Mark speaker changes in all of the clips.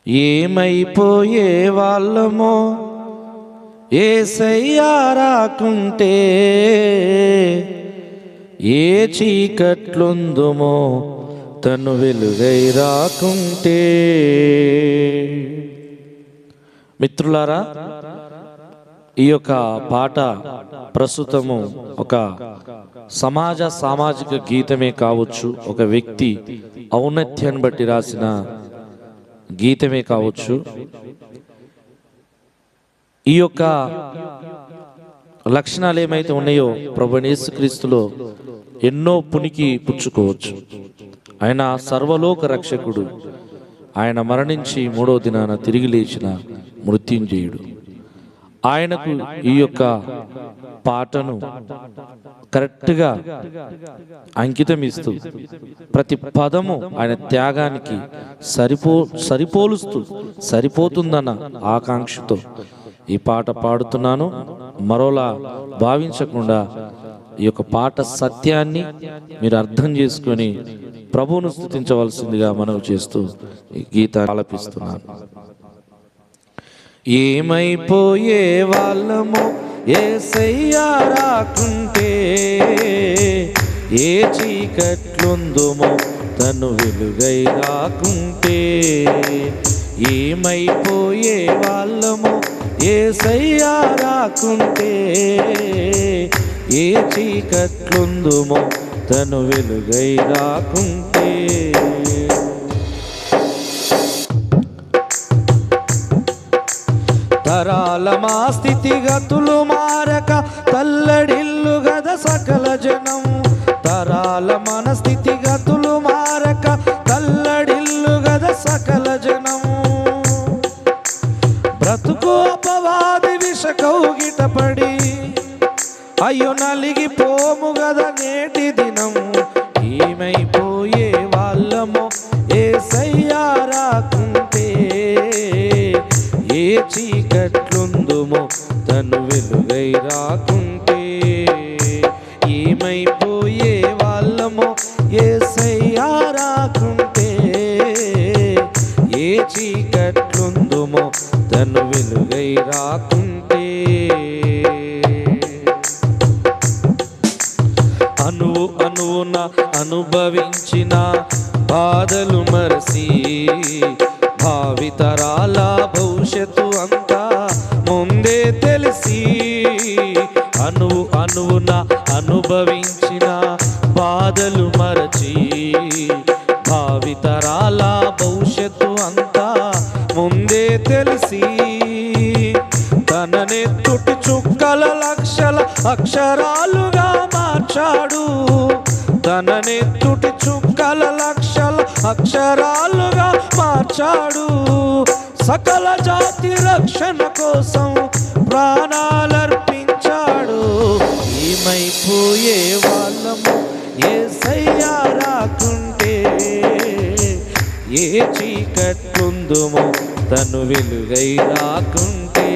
Speaker 1: ఏమైపోయే వాళ్ళమో యేసయ్యా రాకుంటే, ఏ చీకట్లుందుమో తను వెలుగై రాకుంటే. మిత్రులారా, ఈ యొక్క పాట ప్రస్తుతము ఒక సామాజిక గీతమే కావచ్చు, ఒక వ్యక్తి ఔన్నత్యాన్ని బట్టి రాసిన గీతమే కావచ్చు. ఈ యొక్క లక్షణాలు ఏమైతే ఉన్నాయో ప్రభువైన యేసుక్రీస్తులో ఎన్నో పునికి పుచ్చుకోవచ్చు. ఆయన సర్వలోక రక్షకుడు. ఆయన మరణించి 3వ దినాన తిరిగి లేచిన మృత్యుంజయుడు. ఆయనకు ఈ యొక్క పాటను కరెక్ట్గా అంకితం ఇస్తూ ప్రతి పదము ఆయన త్యాగానికి సరిపోలుస్తూ సరిపోతుందన్న ఆకాంక్షతో ఈ పాట పాడుతున్నాను. మరోలా భావించకుండా ఈ యొక్క పాట సత్యాన్ని మీరు అర్థం చేసుకొని ప్రభువును స్తుతించవలసిందిగా మనవి చేస్తూ ఈ గీతాన్ని ఆలపిస్తున్నాను. ఏమైపోయే వాళ్ళమో యేసయ్యా రాకుంటే, ఏ చీకట్లుందుమో తను వెలుగై రాకుంటే. ఏమైపోయే వాళ్ళమో యేసయ్యా రాకుంటే, ఏ చీకట్లుందుమో తను వెలుగై రాకుంటే. తరాల మా స్థితిగతులు మారక తల్లడిల్లు గద సకల జనం. తరాల మన స్థితిగతులు మారక తల్లడిల్లు గద సకల జనం. బ్రతుకు అపవాది విష కౌగిటపడి అయ్యో నలిగిపోము గద నేటి దినం. ఏమైపోయే వాళ్ళమో యేసయ్యా రాకుంటే, ఏ చీకట్లుందుమో తను వెలుగై రాకుంటే. ఏమైపోయే వాళ్ళమో యేసయ్యా రాకుంటే, ఏ చీకట్లుందుమో తను వెలుగై రాకుంటే. అణువు అణువున అనుభవించిన బాధలు మరసి, భావితరాల భవిష్యత్తు అంతా ముందే తెలిసి. అణువు అణువున అనుభవించిన బాధలు మరచి, భావితరాల భవిష్యత్తు అంతా ముందే తెలిసి. తననే తుటి చుక్కల లక్షల అక్షరాలుగా మార్చాడు. తననే తుటి చుక్కల లక్షల అక్షరాలుగా మార్చాడు. సకల జాతి రక్షణ కోసం ప్రాణాలర్పించాడు. ఏమైపోయే వాళ్ళము యేసయ్యా రాకుంటే, ఏ చీకట్లుందుమో తను వెలుగై రాకుంటే.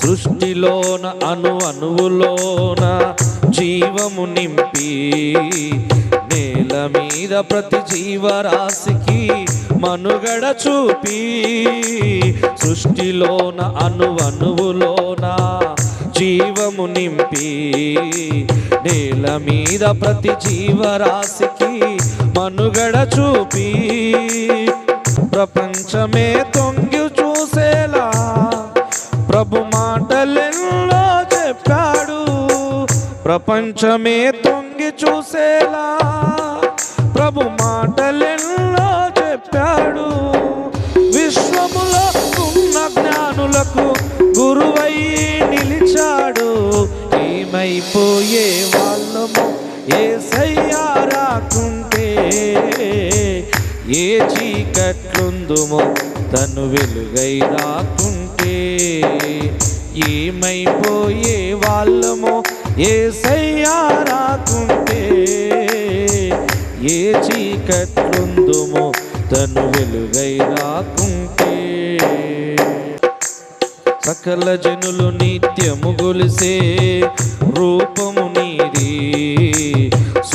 Speaker 1: సృష్టిలోన అణువులోన జీవము నింపి, నేల మీద ప్రతి జీవరాశికి మనుగడ చూపి. సృష్టిలోన అణువులోన జీవము నింపి, నేల మీద ప్రతి జీవరాశికి మనుగడ చూపి. ప్రపంచమే తొంగి చూసేలా ప్రభు మాటలెన్నో చెప్పాడు. ప్రపంచమే తొంగి చూసేలా ప్రభు మాటలెన్నో చెప్పాడు. విశ్వములో ఉన్న జ్ఞానులకు గురువై నిలిచాడు. ఏమైపోయే వాళ్ళమో యేసయ్యా రాకుంటే, ఏ చీకట్లుందుమో తను వెలుగై రాకుంటే. ఏమైపోయే వాళ్ళమో యేసయ్యా రాకుంటే, ఏ చీకట్లుందుమో తను వెలుగై రాకుంటే. సకల జనులు నిత్యము గొలిసే రూపము నీది,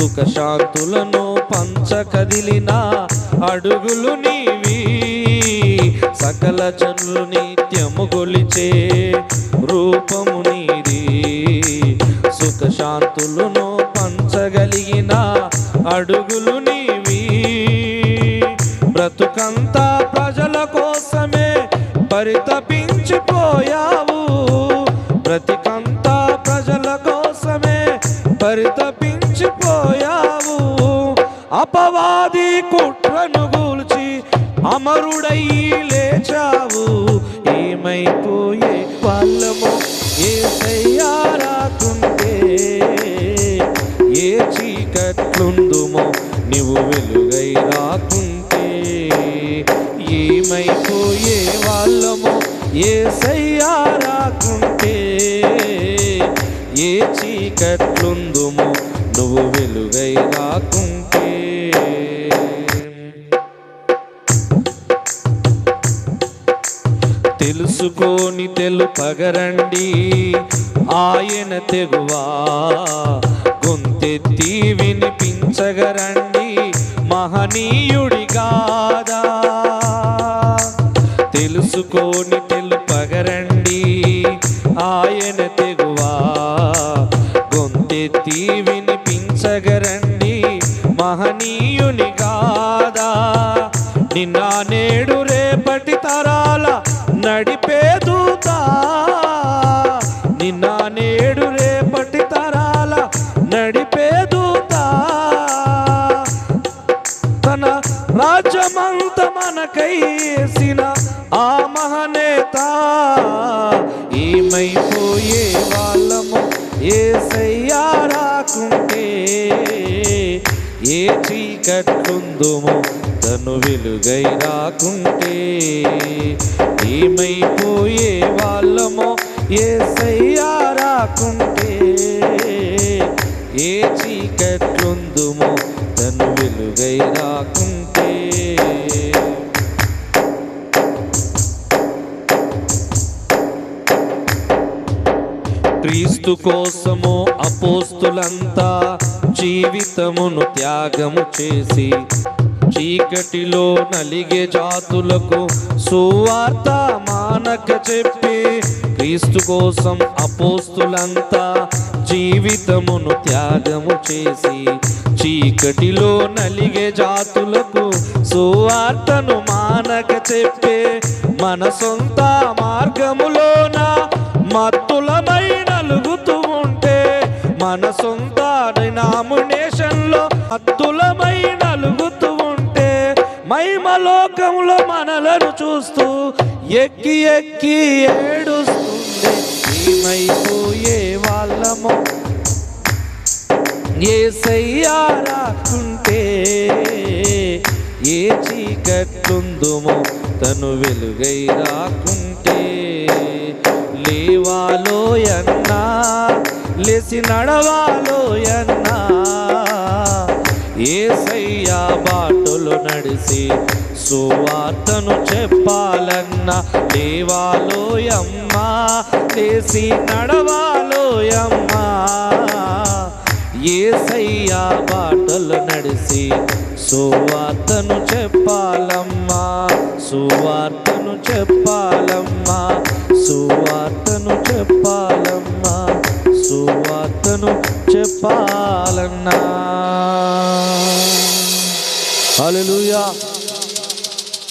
Speaker 1: సుఖశాంతులను పంచకదిలిన అడుగులు నీవి, సకల జనులు నిత్యము కొలిచే రూపము నీది. సుఖశాంతులను పంచగలిగిన అడుగులు నీవి, బ్రతుకంతా ప్రజల కోసమే పరితపించిపోయావు, బ్రతికంతా ప్రజల కోసమే పరితపించిపోయావు. అపవాది కుట్రను గూల్చి అమరుడై లేచావు. ఏమైపోయే వాళ్ళమో యేసయ్యా రాకుంటే, ఏ చీకట్లుందుమో నీవు వెలుగై రాకుంటే. ఏమైపోయే వాళ్ళమో యేసయ్యా రాకుంటే, ఏ చీకట్లుందుమో నువ్వు వెలుగై రాకుంటే. తెలుసుకొని తెలుపగరండి ఆయన తెగువా, గొంతెత్తి వినిపించగరండి మహనీయుడిగాదా. తెలుసుకొని తెలుపగరండి ఆయన తెగువా, గొంతెత్తి వినిపించగరండి మహనీయునిగాదా. నిన్న నేడు రేపటి తరాల నడిపే దూత, నిన్న నేడు రేపటి తరాల నడిపే దూత, తన రాజ్యమంత మనకై వేసిన ఆ మహనేత. ఏమైపోయే వాళ్ళము యేసయ్యా రాకుంటే, ఏ చీకట్లుందుమో తను వెలుగై రాకుంటే. ఏమైపోయే వాళ్ళమో యేసయ్యా రాకుంటే, ఏ చీకట్లుందుమో తను వెలుగై రాకుంటే. క్రీస్తు కోసము అపోస్తులంతా జీవితమును త్యాగము చేసి, చీకటిలో నలిగే జాతులకు సువార్త మానక చెప్పి. క్రీస్తు కోసం అపోస్తులంతా జీవితమును త్యాగము చేసి, చీకటిలో నలిగే జాతులకు సువార్తను మానక చెప్పే. మన సొంత మార్గములోన మత్తులమై నలుగుతూ ఉంటే, మన సొంత డినామినేషన్లో మత్తులమై నలుగుతూ ఉంటే, మహిమలోకంలో మనలను చూస్తూ ఎక్కి ఎక్కి ఏడుస్తుంది. ఏమైపోయే వాళ్ళమో యేసయ్యా రాకుంటే, ఏ చీకట్లుందుమో తను వెలుగై రాకుంటే. లేవాలోయన్నా లేసి నడవాలోయన్నా, యేసయ్యా బాటలో నడిసి సువార్తను చెప్పాలన్నా. లేవాలోయమ్మా లేసి నడవాలోయమ్మా, యేసయ్యా బాటలో నడిసి సువార్తను చెప్పాలమ్మా, సువార్తను చెప్పాలమ్మా, సువార్తను చెప్పాలమ్మా, సువార్తను చెప్పాలన్నా. హల్లెలూయా.